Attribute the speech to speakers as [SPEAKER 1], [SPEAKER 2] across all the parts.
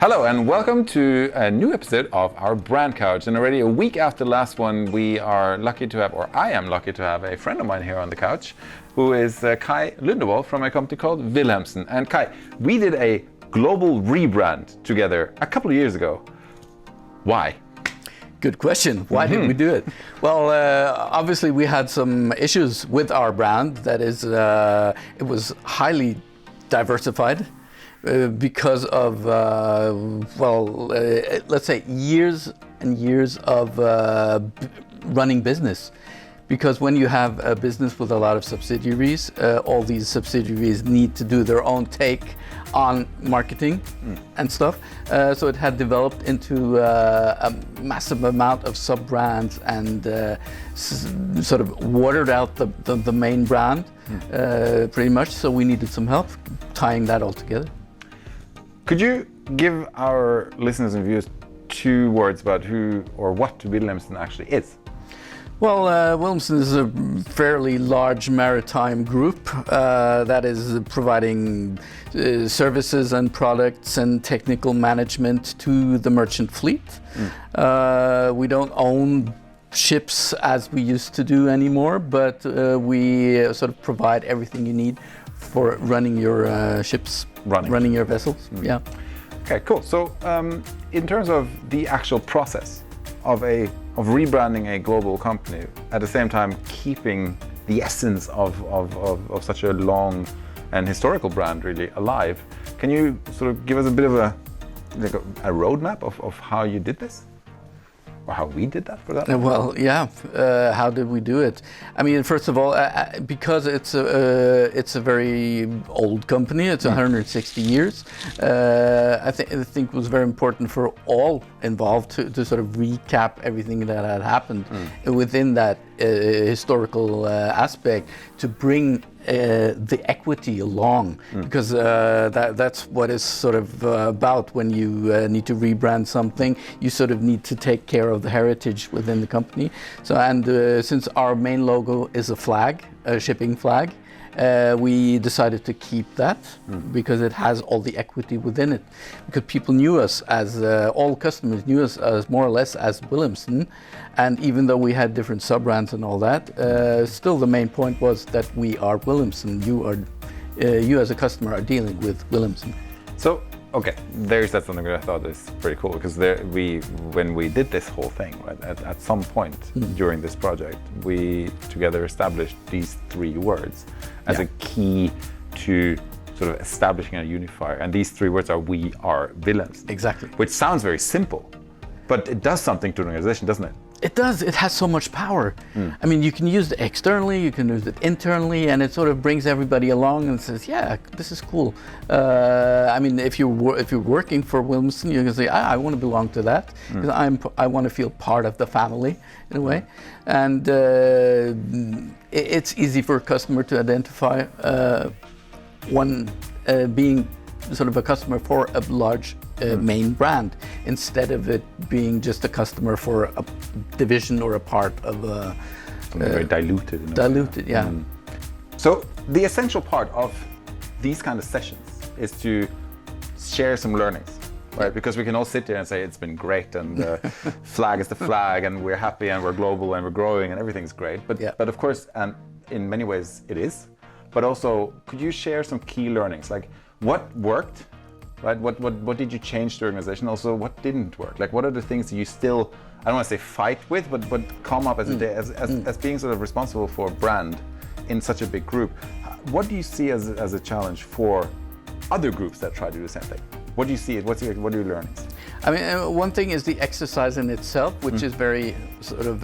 [SPEAKER 1] Hello and welcome to a new episode of our Brand Couch. And already a week after the last one, we are lucky to have, or I am lucky to have, a friend of mine here on the couch, who is Kai Lundewall from a company called Wilhelmsen. And Kai, we did a global rebrand together a couple of years ago. Why?
[SPEAKER 2] Good question. Why did we do it? Well, obviously we had some issues with our brand. That is, it was highly diversified. Because of, let's say years and years of running business. Because when you have a business with a lot of subsidiaries, all these subsidiaries need to do their own take on marketing and stuff. So it had developed into a massive amount of sub-brands and sort of watered out the main brand pretty much. So we needed some help tying that all together.
[SPEAKER 1] Could you give our listeners and viewers 2 words about who or what Wilhelmsen actually is?
[SPEAKER 2] Well, Wilhelmsen is a fairly large maritime group that is providing services and products and technical management to the merchant fleet. We don't own ships as we used to do anymore, but we sort of provide everything you need for running your ships. Running your vessels, yeah.
[SPEAKER 1] Okay, cool. So, in terms of the actual process of rebranding a global company, at the same time keeping the essence of such a long and historical brand really alive, can you sort of give us a bit of a roadmap of how you did this? Or how we did that for that?
[SPEAKER 2] Well, yeah. How did we do it? I mean, first of all, because it's a very old company. It's 160 years. I think it was very important for all involved to sort of recap everything that had happened within that historical aspect, to bring the equity along, because that's what it's sort of about when you need to rebrand something. You sort of need to take care of the heritage within the company. So, and since our main logo is a flag, a shipping flag, we decided to keep that because it has all the equity within it. Because people knew us as, all customers knew us as more or less as Wilhelmsen. And even though we had different sub-brands and all that, still the main point was that we are Wilhelmsen. You as a customer are dealing with Wilhelmsen.
[SPEAKER 1] So, okay, there's that something that I thought is pretty cool, because when we did this whole thing, right, at some point during this project, we together established these 3 words as a key to sort of establishing a unifier. And these 3 words are "we are Wilhelmsen."
[SPEAKER 2] Exactly.
[SPEAKER 1] Which sounds very simple, but it does something to an organization, doesn't it?
[SPEAKER 2] It does. It has so much power. I mean, you can use it externally, you can use it internally, and it sort of brings everybody along and says, "Yeah, this is cool." I mean, if you're working for Wilhelmsen, you can say, "I want to belong to that because I want to feel part of the family in a way." And it's easy for a customer to identify one being sort of a customer for a large main brand, instead of it being just a customer for a division or a part of
[SPEAKER 1] something very diluted.
[SPEAKER 2] Diluted, yeah.
[SPEAKER 1] So the essential part of these kind of sessions is to share some learnings, right? Because we can all sit there and say it's been great, and flag is the flag, and we're happy, and we're global, and we're growing, and everything's great. But of course, and in many ways it is. But also, could you share some key learnings, like what worked? Right? What did you change the organization? Also, what didn't work? Like, what are the things that you still, I don't want to say fight with, but come up as being sort of responsible for brand in such a big group? What do you see as a challenge for other groups that try to do the same thing? What do you see? What are your learnings?
[SPEAKER 2] I mean, one thing is the exercise in itself, which is very sort of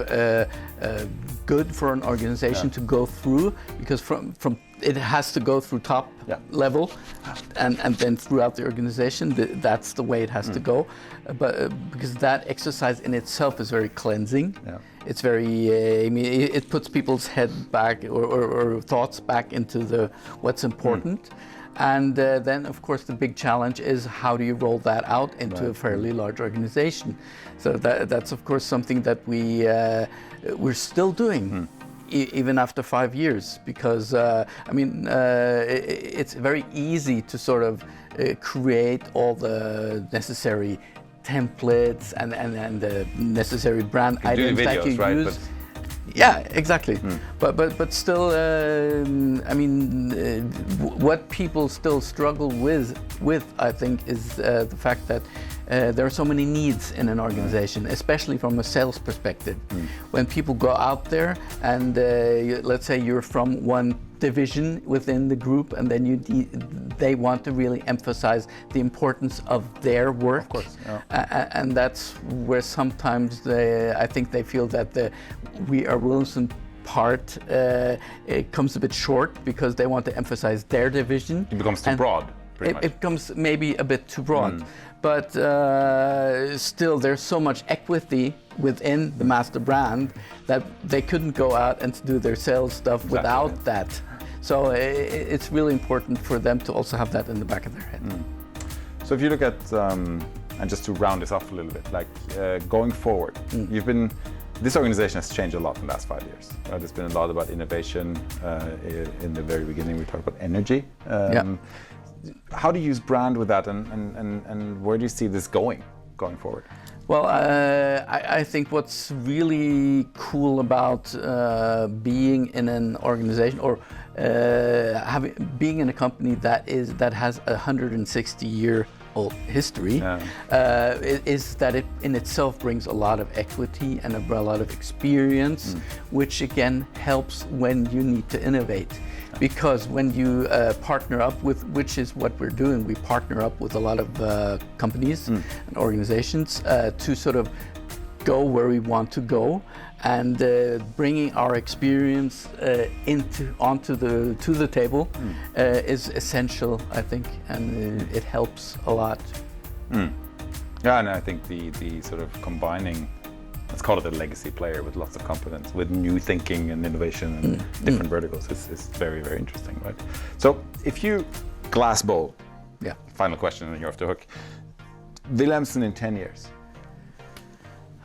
[SPEAKER 2] good for an organization to go through, because from it has to go through top level and then throughout the organization. That's the way it has to go. But because that exercise in itself is very cleansing. It's very, I mean, it puts people's head back or thoughts back into what's important. And then, of course, the big challenge is how do you roll that out into a fairly large organization? So that's, of course, something that we're still doing. even after 5 years, because it's very easy to sort of create all the necessary templates and the necessary brand items
[SPEAKER 1] videos,
[SPEAKER 2] that you
[SPEAKER 1] right?
[SPEAKER 2] use. Yeah, exactly. But still, what people still struggle with I think is the fact that there are so many needs in an organization, especially from a sales perspective. When people go out there and let's say you're from one division within the group, and then they want to really emphasize the importance of their work.
[SPEAKER 1] Of course,
[SPEAKER 2] and that's where sometimes I think they feel that the Wilhelmsen part it comes a bit short, because they want to emphasize their division.
[SPEAKER 1] It becomes too broad.
[SPEAKER 2] It becomes maybe a bit too broad. But still, there's so much equity within the master brand that they couldn't go out and do their sales stuff without that. So it's really important for them to also have that in the back of their head.
[SPEAKER 1] So if you look at, and just to round this off a little bit, like going forward, this organization has changed a lot in the last 5 years. There's been a lot about innovation. In the very beginning, we talked about energy. How do you use brand with that, and where do you see this going forward?
[SPEAKER 2] Well, I think what's really cool about being in an organization, or being in a company that has a 160-year-old history, is that it in itself brings a lot of equity and a lot of experience, which again helps when you need to innovate. Because when you partner up with, which is what we're doing, we partner up with a lot of companies and organizations to sort of go where we want to go, and bringing our experience to the table is essential, I think, and it helps a lot.
[SPEAKER 1] Yeah, and I think the sort of combining, let's call it a legacy player with lots of competence, with new thinking and innovation and different verticals is very, very interesting, right? So if you glass bowl, final question and you're off the hook, Wilhelmsen in 10 years.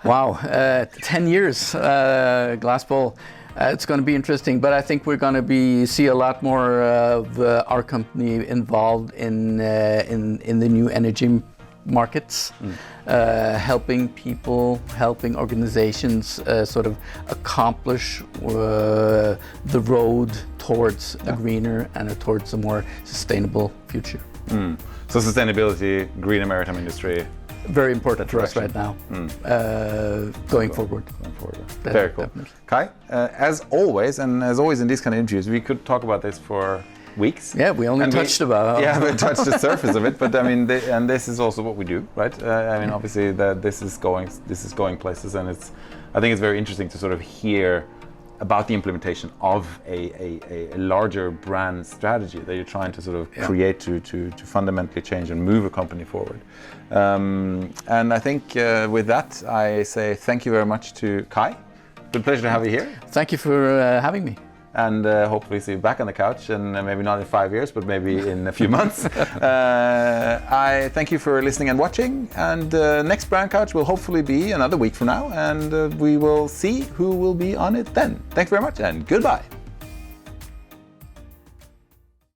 [SPEAKER 2] Wow, 10 years, glass bowl. It's going to be interesting, but I think we're going to see a lot more of our company involved in the new energy markets, helping people, helping organizations sort of accomplish the road towards a greener and towards a more sustainable future.
[SPEAKER 1] So sustainability, greener maritime industry.
[SPEAKER 2] Very important for us right now, going forward.
[SPEAKER 1] Very cool. Definitely. Kai, as always in these kind of interviews, we could talk about this for weeks.
[SPEAKER 2] Yeah, we only touched about.
[SPEAKER 1] Yeah, we touched the surface of it, but I mean, and this is also what we do, right? I mean, obviously, this is going places, and I think it's very interesting to sort of hear about the implementation of a larger brand strategy that you're trying to sort of create to fundamentally change and move a company forward. And I think with that, I say thank you very much to Kai. Good pleasure to have you here.
[SPEAKER 2] Thank you for having me.
[SPEAKER 1] And hopefully see you back on the couch, and maybe not in 5 years, but maybe in a few months. I thank you for listening and watching, and next Brand Couch will hopefully be another week from now, and we will see who will be on it then. Thanks very much, and goodbye.